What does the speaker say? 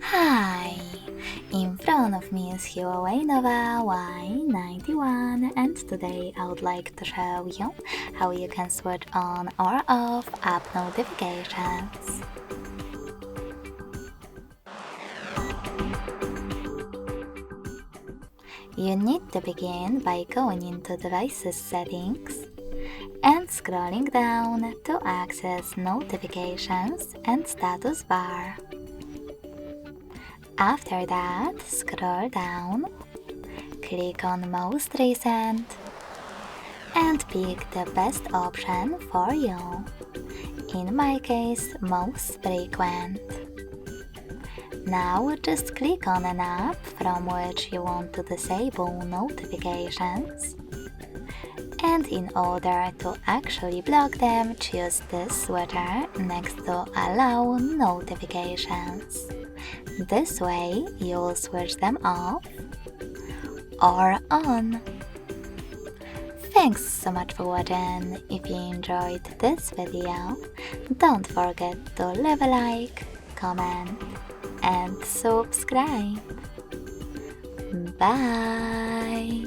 Hi! In front of me is HUAWEI Nova Y91 and today I would like to show you how you can switch on or off app notifications. You need to begin by going into Devices Settings and scrolling down to access Notifications and Status Bar. After that, scroll down, click on Most Recent, and pick the best option for you. In my case, Most Frequent. Now just click on an app from which you want to disable notifications. And in order to actually block them, choose this switcher next to Allow Notifications. This way, you'll switch them off or on. Thanks so much for watching. If you enjoyed this video, don't forget to leave a like, comment, and subscribe. Bye!